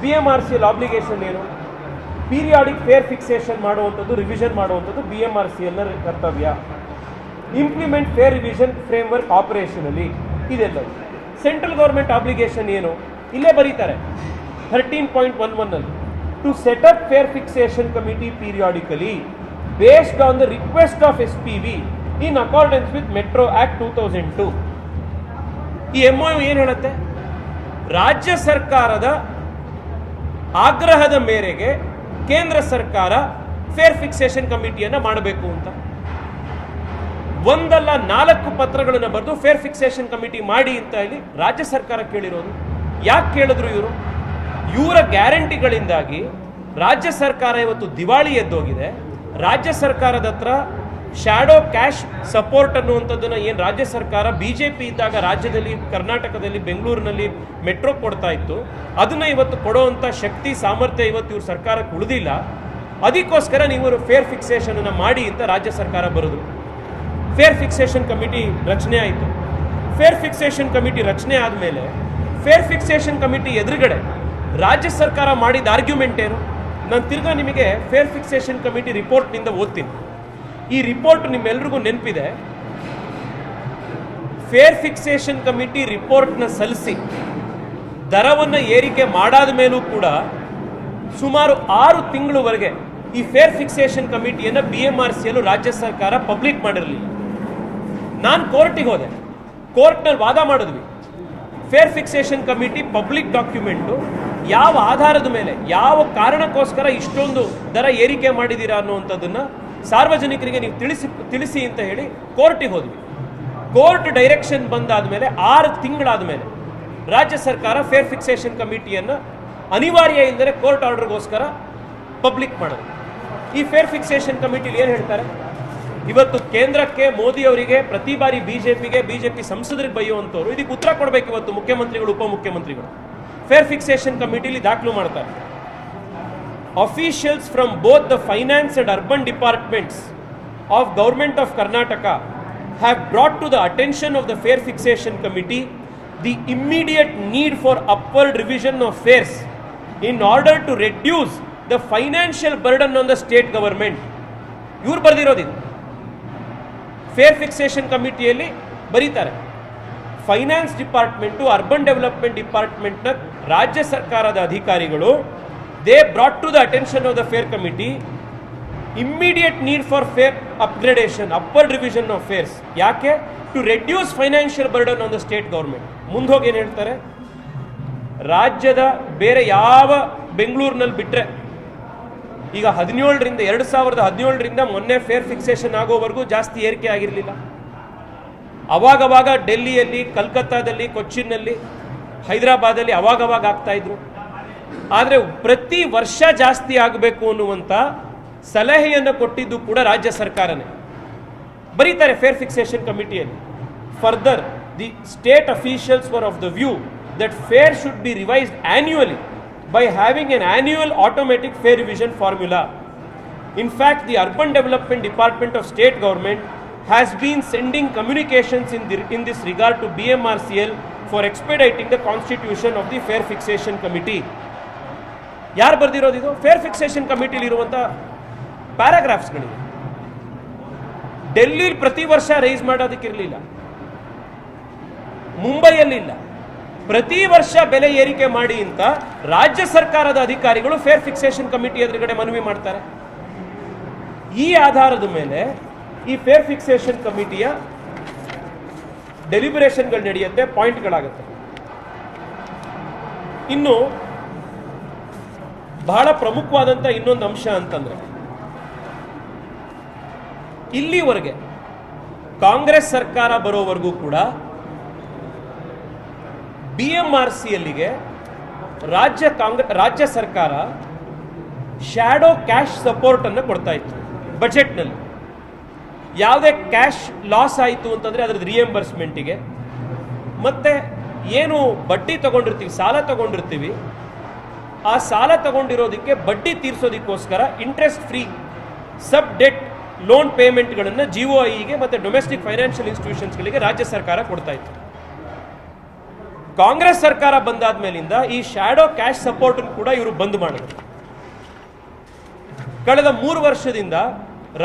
BMRCL obligation ಏನು? Periodic fare fixation ಮಾಡುವಂಥದ್ದು, revision ಮಾಡುವಂಥದ್ದು BMRCLನ ಕರ್ತವ್ಯ. ಇಂಪ್ಲಿಮೆಂಟ್ ಫೇರ್ ರಿವಿಷನ್ ಫ್ರೇಮ್ವರ್ಕ್ ಆಪರೇಷನಲ್ಲಿ ಇದೆಲ್ಲವೂ. ಸೆಂಟ್ರಲ್ ಗೌರ್ಮೆಂಟ್ ಆಬ್ಲಿಗೇಷನ್ ಏನು? ಇಲ್ಲೇ ಬರೀತಾರೆ 13.11 to set up fare fixation committee periodically based on the request of SPV in accordance with metro act 2002. ಈ MOU ಏನು ಹೇಳುತ್ತೆ? ರಾಜ್ಯ ಸರ್ಕಾರದ ಆಗ್ರಹದ ಮೇರೆಗೆ ಕೇಂದ್ರ ಸರ್ಕಾರ ಫೇರ್ ಫಿಕ್ಸೇಷನ್ ಕಮಿಟಿಯನ್ನು ಮಾಡಬೇಕು ಅಂತ. ಒಂದಲ್ಲ 4 ಪತ್ರಗಳನ್ನು ಬರೆದು ಫೇರ್ ಫಿಕ್ಸೇಷನ್ ಕಮಿಟಿ ಮಾಡಿ ಅಂತ ಹೇಳಿ ರಾಜ್ಯ ಸರ್ಕಾರ ಕೇಳಿರೋದು. ಯಾಕೆ ಕೇಳಿದ್ರು ಇವರು? ಇವರ ಗ್ಯಾರಂಟಿಗಳಿಂದಾಗಿ ರಾಜ್ಯ ಸರ್ಕಾರ ಇವತ್ತು ದಿವಾಳಿ ಎದ್ದೋಗಿದೆ. ರಾಜ್ಯ ಸರ್ಕಾರದ ಹತ್ರ ಶ್ಯಾಡೋ ಕ್ಯಾಶ್ ಸಪೋರ್ಟ್ ಅನ್ನುವಂಥದ್ದನ್ನು ಏನು ರಾಜ್ಯ ಸರ್ಕಾರ BJP ಇದ್ದಾಗ ರಾಜ್ಯದಲ್ಲಿ, ಕರ್ನಾಟಕದಲ್ಲಿ, ಬೆಂಗಳೂರಿನಲ್ಲಿ ಮೆಟ್ರೋ ಕೊಡ್ತಾ ಇತ್ತು, ಅದನ್ನು ಇವತ್ತು ಕೊಡುವಂಥ ಶಕ್ತಿ ಸಾಮರ್ಥ್ಯ ಇವತ್ತು ಇವ್ರ ಸರ್ಕಾರಕ್ಕೆ ಉಳಿದಿಲ್ಲ. ಅದಕ್ಕೋಸ್ಕರ ನೀವು ಫೇರ್ ಫಿಕ್ಸೇಷನ್ ಅನ್ನು ಮಾಡಿ ಅಂತ ರಾಜ್ಯ ಸರ್ಕಾರ ಬರೆದ್ರು. ಫೇರ್ ಫಿಕ್ಸೇಷನ್ ಕಮಿಟಿ ರಚನೆ ಆಯಿತು. ಫೇರ್ ಫಿಕ್ಸೇಷನ್ ಕಮಿಟಿ ರಚನೆ ಆದಮೇಲೆ ಫೇರ್ ಫಿಕ್ಸೇಷನ್ ಕಮಿಟಿ ಎದುರುಗಡೆ ರಾಜ್ಯ ಸರ್ಕಾರ ಮಾಡಿದ ಆರ್ಗ್ಯುಮೆಂಟ್ ಏನು? ನಾನು ತಿರ್ಗಾ ನಿಮಗೆ ಫೇರ್ ಫಿಕ್ಸೇಷನ್ ಕಮಿಟಿ ರಿಪೋರ್ಟ್ನಿಂದ ಓದ್ತೀನಿ. ಈ ರಿಪೋರ್ಟ್ ನಿಮ್ಮೆಲ್ರಿಗೂ ನೆನಪಿದೆ. ಫೇರ್ ಫಿಕ್ಸೇಷನ್ ಕಮಿಟಿ ರಿಪೋರ್ಟ್ನ ಸಲ್ಲಿಸಿ ದರವನ್ನು ಏರಿಕೆ ಮಾಡಾದ ಮೇಲೂ ಕೂಡ ಸುಮಾರು 6 ತಿಂಗಳವರೆಗೆ ಈ ಫೇರ್ ಫಿಕ್ಸೇಷನ್ ಕಮಿಟಿಯನ್ನು BMRCL ರಾಜ್ಯ ಸರ್ಕಾರ ಪಬ್ಲಿಕ್ ಮಾಡಿರಲಿಲ್ಲ. ನಾನು ಕೋರ್ಟಿಗೆ ಹೋದೆ, ಕೋರ್ಟ್ನಲ್ಲಿ ವಾದ ಮಾಡಿದ್ವಿ. Fair fixation committee public document ಯಾವ ಆಧಾರದ ಮೇಲೆ, ಯಾವ ಕಾರಣಕ್ಕೋಸ್ಕರ ಇಷ್ಟೊಂದು ದರ ಏರಿಕೆ ಮಾಡಿದ್ದೀರಾ ಅನ್ನುವಂಥದ್ದನ್ನು ಸಾರ್ವಜನಿಕರಿಗೆ ನೀವು ತಿಳಿಸಿ ಅಂತ ಹೇಳಿ ಕೋರ್ಟಿಗೆ ಹೋದ್ವಿ. ಕೋರ್ಟ್ ಡೈರೆಕ್ಷನ್ ಬಂದಾದ ಮೇಲೆ 6 ತಿಂಗಳಾದ ಮೇಲೆ ರಾಜ್ಯ ಸರ್ಕಾರ ಫೇರ್ ಫಿಕ್ಸೇಷನ್ ಕಮಿಟಿಯನ್ನು ಅನಿವಾರ್ಯ ಇಲ್ಲದೆ ಕೋರ್ಟ್ ಆರ್ಡರ್ಗೋಸ್ಕರ ಪಬ್ಲಿಕ್ ಮಾಡೋದು. ಈ ಫೇರ್ ಫಿಕ್ಸೇಷನ್ ಕಮಿಟಿಲಿ ಏನು ಹೇಳ್ತಾರೆ? ಇವತ್ತು ಕೇಂದ್ರಕ್ಕೆ, ಮೋದಿ ಅವರಿಗೆ, ಪ್ರತಿ ಬಾರಿ ಬಿಜೆಪಿ ಸಂಸದರಿಗೆ ಬೈಯುವಂಥವ್ರು ಇದಕ್ಕೆ ಉತ್ತರ ಕೊಡಬೇಕು. ಇವತ್ತು ಮುಖ್ಯಮಂತ್ರಿಗಳು, ಉಪಮುಖ್ಯಮಂತ್ರಿಗಳು ಫೇರ್ ಫಿಕ್ಸೇಷನ್ ಕಮಿಟಿಲಿ ದಾಖಲು ಮಾಡ್ತಾರೆ. Officials from both the finance and urban departments of Government of Karnataka have brought to the attention of the Fair Fixation Committee the immediate need for upward revision of fares in order to reduce the financial burden on the state government. ಇವ್ರು ಬರೆದಿರೋದು fair fixation ಕಮಿಟಿಯಲ್ಲಿ ಬರೀತಾರೆ. Finance department, urban development ಡಿಪಾರ್ಟ್ಮೆಂಟ್ನ ರಾಜ್ಯ ಸರ್ಕಾರದ ಅಧಿಕಾರಿಗಳು they brought to the attention of the fair committee immediate need for fare upgradation, upward revision of fares. ಯಾಕೆ? to reduce financial burden on the state government. ಮುಂದೋಗಿ ಏನು ಹೇಳ್ತಾರೆ? ರಾಜ್ಯದ ಬೇರೆ ಯಾವ, ಬೆಂಗಳೂರಿನಲ್ಲಿ ಬಿಟ್ಟರೆ ಈಗ 2017ರಿಂದ ಮೊನ್ನೆ ಫೇರ್ ಫಿಕ್ಸೇಷನ್ ಆಗೋವರೆಗೂ ಜಾಸ್ತಿ ಏರಿಕೆ ಆಗಿರಲಿಲ್ಲ. ಅವಾಗವಾಗ ಡೆಲ್ಲಿಯಲ್ಲಿ, ಕಲ್ಕತ್ತಾದಲ್ಲಿ, ಕೊಚ್ಚಿನಲ್ಲಿ, ಹೈದರಾಬಾದಲ್ಲಿ ಅವಾಗವಾಗ ಆಗ್ತಾ ಇದ್ರು. ಆದರೆ ಪ್ರತಿ ವರ್ಷ ಜಾಸ್ತಿ ಆಗಬೇಕು ಅನ್ನುವಂಥ ಸಲಹೆಯನ್ನು ಕೊಟ್ಟಿದ್ದು ಕೂಡ ರಾಜ್ಯ ಸರ್ಕಾರನೇ. ಬರೀತಾರೆ ಫೇರ್ ಫಿಕ್ಸೇಷನ್ ಕಮಿಟಿಯಲ್ಲಿ. Further, the state officials were of the view that fare should be revised annually by having an annual automatic fare revision formula. In fact, the Urban Development Department of State Government has been sending communications in this regard to BMRCL for expediting the constitution of the Fare Fixation Committee. ಯಾರು ಬರೆದಿರೋದು ಇದು? Fair fixation ಕಮಿಟಿಲಿ ಇರುವಂಥ ಪ್ಯಾರಾಗ್ರಾಫ್ಸ್ಗಳಿವೆ. ಡೆಲ್ಲಿಲಿ ಪ್ರತಿ ವರ್ಷ rice ಮಾಡೋದಕ್ಕಿರಲಿಲ್ಲ, ಮುಂಬೈಯಲ್ಲಿಲ್ಲ. ಪ್ರತಿ ವರ್ಷ ಬೆಲೆ ಏರಿಕೆ ಮಾಡಿ ಅಂತ ರಾಜ್ಯ ಸರ್ಕಾರದ ಅಧಿಕಾರಿಗಳು ಫೇರ್ ಫಿಕ್ಸೇಷನ್ ಕಮಿಟಿ ಎದುರುಗಡೆ ಮನವಿ ಮಾಡ್ತಾರೆ. ಈ ಆಧಾರದ ಮೇಲೆ ಈ ಫೇರ್ ಫಿಕ್ಸೇಷನ್ ಕಮಿಟಿಯ ಡೆಲಿಬರೇಷನ್ಗಳು ನಡೆಯುತ್ತೆ, ಪಾಯಿಂಟ್ಗಳಾಗುತ್ತೆ. ಇನ್ನು ಬಹಳ ಪ್ರಮುಖವಾದಂಥ ಇನ್ನೊಂದು ಅಂಶ ಅಂತಂದ್ರೆ, ಇಲ್ಲಿವರೆಗೆ ಕಾಂಗ್ರೆಸ್ ಸರ್ಕಾರ ಬರೋವರೆಗೂ ಕೂಡ BMRCLಗೆ ರಾಜ್ಯ ಸರ್ಕಾರ ಶ್ಯಾಡೋ ಕ್ಯಾಶ್ ಸಪೋರ್ಟ್ ಅನ್ನು ಕೊಡ್ತಾ ಇತ್ತು. ಬಜೆಟ್ನಲ್ಲಿ ಯಾವುದೇ ಕ್ಯಾಶ್ ಲಾಸ್ ಆಯಿತು ಅಂತಂದರೆ ಅದರದ್ದು ರಿಯಂಬರ್ಸ್ಮೆಂಟಿಗೆ, ಮತ್ತು ಏನು ಬಡ್ಡಿ ತಗೊಂಡಿರ್ತೀವಿ, ಸಾಲ ತಗೊಂಡಿರ್ತೀವಿ, ಆ ಸಾಲ ತಗೊಂಡಿರೋದಕ್ಕೆ ಬಡ್ಡಿ ತೀರಿಸೋದಕ್ಕೋಸ್ಕರ ಇಂಟ್ರೆಸ್ಟ್ ಫ್ರೀ ಸಬ್ ಡೆಟ್ ಲೋನ್ ಪೇಮೆಂಟ್ಗಳನ್ನು GOIಗೆ ಮತ್ತು ಡೊಮೆಸ್ಟಿಕ್ ಫೈನಾನ್ಷಿಯಲ್ ಇನ್ಸ್ಟಿಟ್ಯೂಷನ್ಸ್ಗಳಿಗೆ ರಾಜ್ಯ ಸರ್ಕಾರ ಕೊಡ್ತಾ ಇತ್ತು. ಕಾಂಗ್ರೆಸ್ ಸರ್ಕಾರ ಬಂದಾದ ಮೇಲಿಂದ ಈ ಶ್ಯಾಡೋ ಕ್ಯಾಶ್ ಸಪೋರ್ಟ್ ಕೂಡ ಇವರು ಬಂದ್ ಮಾಡಿದ್ರು. ಕಳೆದ 3 ವರ್ಷದಿಂದ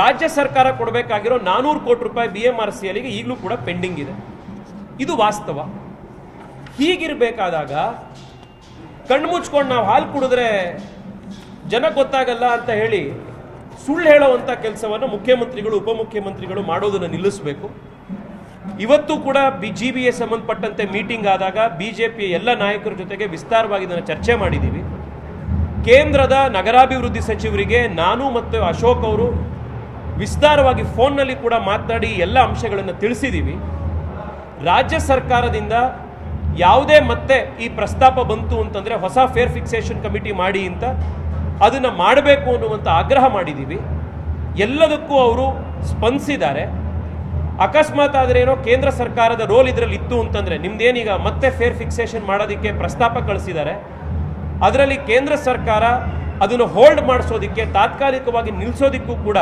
ರಾಜ್ಯ ಸರ್ಕಾರ ಕೊಡಬೇಕಾಗಿರೋ 400 ಕೋಟಿ ರೂಪಾಯಿ BMRCLಗೆ ಈಗಲೂ ಕೂಡ ಪೆಂಡಿಂಗ್ ಇದೆ. ಇದು ವಾಸ್ತವ. ಹೀಗಿರಬೇಕಾದಾಗ ಕಣ್ಮುಚ್ಕೊಂಡು ನಾವು ಹಾಲು ಕುಡಿದ್ರೆ ಜನ ಗೊತ್ತಾಗಲ್ಲ ಅಂತ ಹೇಳಿ ಸುಳ್ಳು ಹೇಳುವಂಥ ಕೆಲಸವನ್ನು ಮುಖ್ಯಮಂತ್ರಿಗಳು ಉಪಮುಖ್ಯಮಂತ್ರಿಗಳು ಮಾಡೋದನ್ನು ನಿಲ್ಲಿಸಬೇಕು. ಇವತ್ತು ಕೂಡ GBA ಸಂಬಂಧಪಟ್ಟಂತೆ ಮೀಟಿಂಗ್ ಆದಾಗ ಬಿಜೆಪಿಯ ಎಲ್ಲ ನಾಯಕರ ಜೊತೆಗೆ ವಿಸ್ತಾರವಾಗಿ ಇದನ್ನು ಚರ್ಚೆ ಮಾಡಿದ್ದೀವಿ. ಕೇಂದ್ರದ ನಗರಾಭಿವೃದ್ಧಿ ಸಚಿವರಿಗೆ ನಾನು ಮತ್ತು ಅಶೋಕ್ ಅವರು ವಿಸ್ತಾರವಾಗಿ ಫೋನ್ನಲ್ಲಿ ಕೂಡ ಮಾತನಾಡಿ ಎಲ್ಲ ಅಂಶಗಳನ್ನು ತಿಳಿಸಿದ್ದೀವಿ. ರಾಜ್ಯ ಸರ್ಕಾರದಿಂದ ಯಾವುದೇ ಮತ್ತೆ ಈ ಪ್ರಸ್ತಾಪ ಬಂತು ಅಂತಂದರೆ ಹೊಸ ಫೇರ್ ಫಿಕ್ಸೇಷನ್ ಕಮಿಟಿ ಮಾಡಿ ಅಂತ ಅದನ್ನು ಮಾಡಬೇಕು ಅನ್ನುವಂಥ ಆಗ್ರಹ ಮಾಡಿದ್ದೀವಿ. ಎಲ್ಲದಕ್ಕೂ ಅವರು ಸ್ಪಂದಿಸಿದ್ದಾರೆ. ಅಕಸ್ಮಾತ್ ಆದರೆ ಏನೋ ಕೇಂದ್ರ ಸರ್ಕಾರದ ರೋಲ್ ಇದರಲ್ಲಿ ಇತ್ತು ಅಂತಂದರೆ ನಿಮ್ದೇನೀಗ ಮತ್ತೆ ಫೇರ್ ಫಿಕ್ಸೇಷನ್ ಮಾಡೋದಕ್ಕೆ ಪ್ರಸ್ತಾಪ ಕಳಿಸಿದ್ದಾರೆ, ಅದರಲ್ಲಿ ಕೇಂದ್ರ ಸರ್ಕಾರ ಅದನ್ನು ಹೋಲ್ಡ್ ಮಾಡಿಸೋದಕ್ಕೆ ತಾತ್ಕಾಲಿಕವಾಗಿ ನಿಲ್ಲಿಸೋದಕ್ಕೂ ಕೂಡ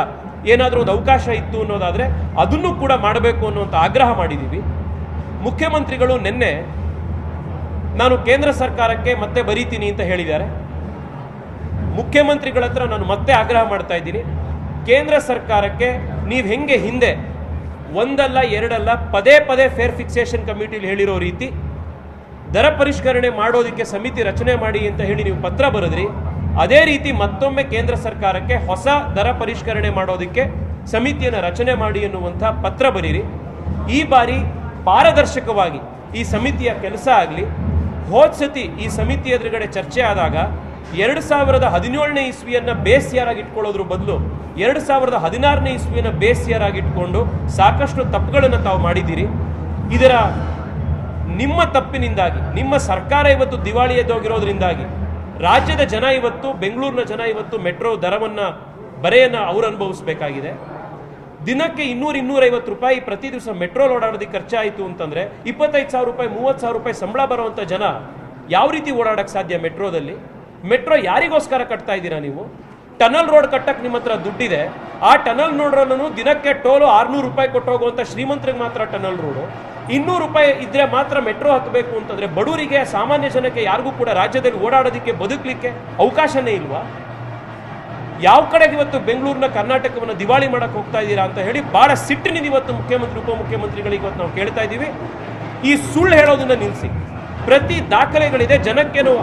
ಏನಾದರೂ ಒಂದು ಅವಕಾಶ ಇತ್ತು ಅನ್ನೋದಾದರೆ ಅದನ್ನು ಕೂಡ ಮಾಡಬೇಕು ಅನ್ನುವಂಥ ಆಗ್ರಹ ಮಾಡಿದ್ದೀವಿ. ಮುಖ್ಯಮಂತ್ರಿಗಳು ನಿನ್ನೆ ನಾನು ಕೇಂದ್ರ ಸರ್ಕಾರಕ್ಕೆ ಮತ್ತೆ ಬರೀತೀನಿ ಅಂತ ಹೇಳಿದ್ದಾರೆ. ಮುಖ್ಯಮಂತ್ರಿಗಳ ಹತ್ರ ನಾನು ಮತ್ತೆ ಆಗ್ರಹ ಮಾಡ್ತಾ ಇದ್ದೀನಿ, ಕೇಂದ್ರ ಸರ್ಕಾರಕ್ಕೆ ನೀವು ಹೆಂಗೆ ಹಿಂದೆ ಒಂದಲ್ಲ ಎರಡಲ್ಲ ಪದೇ ಪದೇ ಫೇರ್ ಫಿಕ್ಸೇಷನ್ ಕಮಿಟಿಲಿ ಹೇಳಿರೋ ರೀತಿ ದರ ಪರಿಷ್ಕರಣೆ ಮಾಡೋದಕ್ಕೆ ಸಮಿತಿ ರಚನೆ ಮಾಡಿ ಅಂತ ಹೇಳಿ ನೀವು ಪತ್ರ ಬರೆದ್ರಿ, ಅದೇ ರೀತಿ ಮತ್ತೊಮ್ಮೆ ಕೇಂದ್ರ ಸರ್ಕಾರಕ್ಕೆ ಹೊಸ ದರ ಪರಿಷ್ಕರಣೆ ಮಾಡೋದಕ್ಕೆ ಸಮಿತಿಯನ್ನು ರಚನೆ ಮಾಡಿ ಎನ್ನುವಂಥ ಪತ್ರ ಬರೀರಿ. ಈ ಬಾರಿ ಪಾರದರ್ಶಕವಾಗಿ ಈ ಸಮಿತಿಯ ಕೆಲಸ ಆಗಲಿ. ಹೋದ ಸತಿ ಈ ಸಮಿತಿ ಎದುರುಗಡೆ ಚರ್ಚೆ ಆದಾಗ 2017ನೇ ಇಸ್ವಿಯನ್ನು ಬೇಸ್ ಇಯರ್ ಆಗಿ ಇಟ್ಕೊಳ್ಳೋದ್ರ ಬದಲು 2016ನೇ ಇಸ್ವಿಯನ್ನು ಬೇಸ್ ಇಯರ್ ಆಗಿ ಇಟ್ಕೊಂಡು ಸಾಕಷ್ಟು ತಪ್ಪುಗಳನ್ನು ತಾವು ಮಾಡಿದ್ದೀರಿ. ಇದರ ನಿಮ್ಮ ತಪ್ಪಿನಿಂದಾಗಿ ನಿಮ್ಮ ಸರ್ಕಾರ ಇವತ್ತು ದಿವಾಳಿ ಎದ್ದೋಗಿರೋದ್ರಿಂದಾಗಿ ರಾಜ್ಯದ ಜನ ಇವತ್ತು, ಬೆಂಗಳೂರಿನ ಜನ ಇವತ್ತು ಮೆಟ್ರೋ ದರವನ್ನು ಬರೆಯನ್ನು ಅವರು ಅನುಭವಿಸಬೇಕಾಗಿದೆ. ದಿನಕ್ಕೆ 200-250 ರೂಪಾಯಿ ಪ್ರತಿ ದಿವಸ ಮೆಟ್ರೋಲ್ ಓಡಾಡೋದಕ್ಕೆ ಖರ್ಚಾಯಿತು ಅಂತಂದರೆ 25,000 ರೂಪಾಯಿ 30,000 ರೂಪಾಯಿ ಸಂಬಳ ಬರುವಂಥ ಜನ ಯಾವ ರೀತಿ ಓಡಾಡೋಕ್ಕೆ ಸಾಧ್ಯ ಮೆಟ್ರೋದಲ್ಲಿ? ಮೆಟ್ರೋ ಯಾರಿಗೋಸ್ಕರ ಕಟ್ತಾ ಇದ್ದೀರಾ ನೀವು? ಟನಲ್ ರೋಡ್ ಕಟ್ಟಕ್ಕೆ ನಿಮ್ಮ ಹತ್ರ ದುಡ್ಡಿದೆ, ಆ ಟನಲ್ ರೋಡನ್ನು ದಿನಕ್ಕೆ ಟೋಲು 600 ರೂಪಾಯಿ ಕೊಟ್ಟು ಹೋಗುವಂಥ ಶ್ರೀಮಂತರಿಗೆ ಮಾತ್ರ ಟನಲ್ ರೋಡು, 200 ರೂಪಾಯಿ ಇದ್ರೆ ಮಾತ್ರ ಮೆಟ್ರೋ ಹತ್ತಬೇಕು ಅಂತಂದರೆ ಬಡವರಿಗೆ ಸಾಮಾನ್ಯ ಜನಕ್ಕೆ ಯಾರಿಗೂ ಕೂಡ ರಾಜ್ಯದಲ್ಲಿ ಓಡಾಡೋದಕ್ಕೆ ಬದುಕಲಿಕ್ಕೆ ಅವಕಾಶನೇ ಇಲ್ವಾ? ಯಾವ ಕಡೆಗೆ ಇವತ್ತು ಬೆಂಗಳೂರಿನ ಕರ್ನಾಟಕವನ್ನು ದಿವಾಳಿ ಮಾಡಕ್ಕೆ ಹೋಗ್ತಾ ಇದ್ದೀರಾ ಅಂತ ಹೇಳಿ ಭಾಳ ಸಿಟ್ಟಿನಿಂದ ಇವತ್ತು ಮುಖ್ಯಮಂತ್ರಿ ಉಪಮುಖ್ಯಮಂತ್ರಿಗಳಿಗೆ ಇವತ್ತು ನಾವು ಕೇಳ್ತಾ ಇದ್ದೀವಿ. ಈ ಸುಳ್ಳು ಹೇಳೋದನ್ನ ನಿಲ್ಲಿಸಿ. ಪ್ರತಿ ದಾಖಲೆಗಳಿದೆ. ಜನಕ್ಕೇನು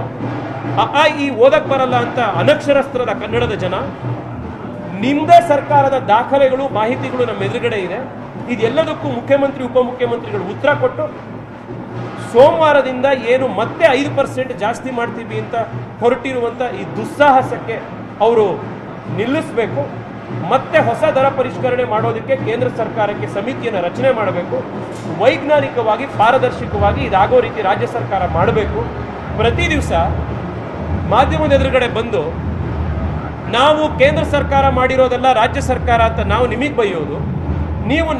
ಈ ಓದಕ್ಕೆ ಬರಲ್ಲ ಅಂತ ಅನಕ್ಷರಸ್ಥರದ ಕನ್ನಡದ ಜನ, ನಿಮ್ಮದೇ ಸರ್ಕಾರದ ದಾಖಲೆಗಳು ಮಾಹಿತಿಗಳು ನಮ್ಮ ಎದುರುಗಡೆ ಇದೆ. ಇದೆಲ್ಲದಕ್ಕೂ ಮುಖ್ಯಮಂತ್ರಿ ಉಪಮುಖ್ಯಮಂತ್ರಿಗಳು ಉತ್ತರ ಕೊಟ್ಟು ಸೋಮವಾರದಿಂದ ಏನು ಮತ್ತೆ 5% ಜಾಸ್ತಿ ಮಾಡ್ತೀವಿ ಅಂತ ಹೊರಟಿರುವಂಥ ಈ ದುಸ್ಸಾಹಸಕ್ಕೆ ಅವರು ನಿಲ್ಲಿಸಬೇಕು. ಮತ್ತೆ ಹೊಸ ದರ ಪರಿಷ್ಕರಣೆ ಮಾಡೋದಕ್ಕೆ ಕೇಂದ್ರ ಸರ್ಕಾರಕ್ಕೆ ಸಮಿತಿಯನ್ನು ರಚನೆ ಮಾಡಬೇಕು. ವೈಜ್ಞಾನಿಕವಾಗಿ ಪಾರದರ್ಶಕವಾಗಿ ಇದಾಗೋ ರೀತಿ ರಾಜ್ಯ ಸರ್ಕಾರ ಮಾಡಬೇಕು. ಪ್ರತಿ ದಿವಸ ಮಾಧ್ಯಮದ ಎದುರುಗಡೆ ಬಂದು ನಾವು ಕೇಂದ್ರ ಸರ್ಕಾರ ಮಾಡಿರೋದಲ್ಲ ರಾಜ್ಯ ಸರ್ಕಾರ ಅಂತ ನಾವು ನಿಮಗೆ ಬೈಯೋದು,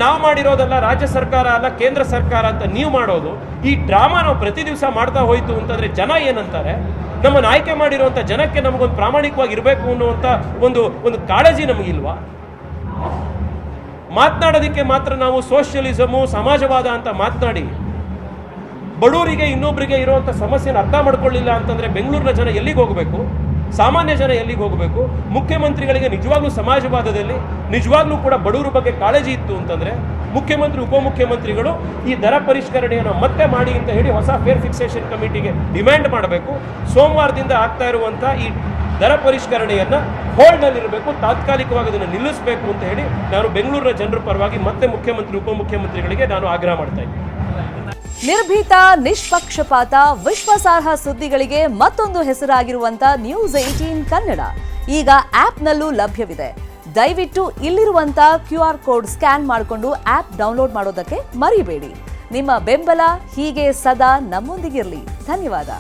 ನಾವು ಮಾಡಿರೋದಲ್ಲ ರಾಜ್ಯ ಸರ್ಕಾರ ಅಲ್ಲ ಕೇಂದ್ರ ಸರ್ಕಾರ ಅಂತ ನೀವು ಮಾಡೋದು, ಈ ಡ್ರಾಮಾ ನಾವು ಪ್ರತಿ ದಿವಸ ಮಾಡ್ತಾ ಹೋಯ್ತು ಅಂತಂದರೆ ಜನ ಏನಂತಾರೆ? ನಮ್ಮನ್ನು ಆಯ್ಕೆ ಮಾಡಿರುವಂಥ ಜನಕ್ಕೆ ನಮಗೊಂದು ಪ್ರಾಮಾಣಿಕವಾಗಿ ಇರಬೇಕು ಅನ್ನುವಂಥ ಒಂದು ಕಾಳಜಿ ನಮಗಿಲ್ವಾ? ಮಾತನಾಡೋದಕ್ಕೆ ಮಾತ್ರ ನಾವು ಸೋಷಿಯಲಿಸಮು ಸಮಾಜವಾದ ಅಂತ ಮಾತನಾಡಿ ಬಡವರಿಗೆ ಇನ್ನೊಬ್ಬರಿಗೆ ಇರುವಂಥ ಸಮಸ್ಯೆನ ಅರ್ಥ ಮಾಡ್ಕೊಳ್ಳಿಲ್ಲ ಅಂತಂದರೆ ಬೆಂಗಳೂರಿನ ಜನ ಎಲ್ಲಿಗೆ ಹೋಗಬೇಕು? ಸಾಮಾನ್ಯ ಜನ ಎಲ್ಲಿಗೆ ಹೋಗಬೇಕು? ಮುಖ್ಯಮಂತ್ರಿಗಳಿಗೆ ನಿಜವಾಗ್ಲೂ ಸಮಾಜವಾದದಲ್ಲಿ ನಿಜವಾಗ್ಲೂ ಕೂಡ ಬಡವರ ಬಗ್ಗೆ ಕಾಳಜಿ ಇತ್ತು ಅಂತಂದರೆ ಮುಖ್ಯಮಂತ್ರಿ ಉಪಮುಖ್ಯಮಂತ್ರಿಗಳು ಈ ದರ ಪರಿಷ್ಕರಣೆಯನ್ನು ಮತ್ತೆ ಮಾಡಿ ಅಂತ ಹೇಳಿ ಹೊಸ ಫೇರ್ ಫಿಕ್ಸೇಷನ್ ಕಮಿಟಿಗೆ ಡಿಮ್ಯಾಂಡ್ ಮಾಡಬೇಕು. ಸೋಮವಾರದಿಂದ ಆಗ್ತಾ ಇರುವಂಥ ಈ ದರ ಪರಿಷ್ಕರಣೆಯನ್ನು ಹೋಲ್ಡ್ನಲ್ಲಿರಬೇಕು, ತಾತ್ಕಾಲಿಕವಾಗಿ ಅದನ್ನು ನಿಲ್ಲಿಸಬೇಕು ಅಂತ ಹೇಳಿ ನಾನು ಬೆಂಗಳೂರಿನ ಜನರ ಪರವಾಗಿ ಮತ್ತೆ ಮುಖ್ಯಮಂತ್ರಿ ಉಪಮುಖ್ಯಮಂತ್ರಿಗಳಿಗೆ ನಾನು ಆಗ್ರಹ ಮಾಡ್ತಾ ಇದ್ದೀನಿ. ನಿರ್ಭೀತ, ನಿಷ್ಪಕ್ಷಪಾತ, ವಿಶ್ವಾಸಾರ್ಹ ಸುದ್ದಿಗಳಿಗೆ ಮತ್ತೊಂದು ಹೆಸರಾಗಿರುವಂತ ನ್ಯೂಸ್ 18 ಕನ್ನಡ ಈಗ ಆಪ್ನಲ್ಲೂ ಲಭ್ಯವಿದೆ. ದಯವಿಟ್ಟು ಇಲ್ಲಿರುವಂತ QR ಕೋಡ್ ಸ್ಕ್ಯಾನ್ ಮಾಡಿಕೊಂಡು ಆಪ್ ಡೌನ್ಲೋಡ್ ಮಾಡೋದಕ್ಕೆ ಮರಿಬೇಡಿ. ನಿಮ್ಮ ಬೆಂಬಲ ಹೀಗೆ ಸದಾ ನಮ್ಮೊಂದಿಗಿರಲಿ. ಧನ್ಯವಾದ.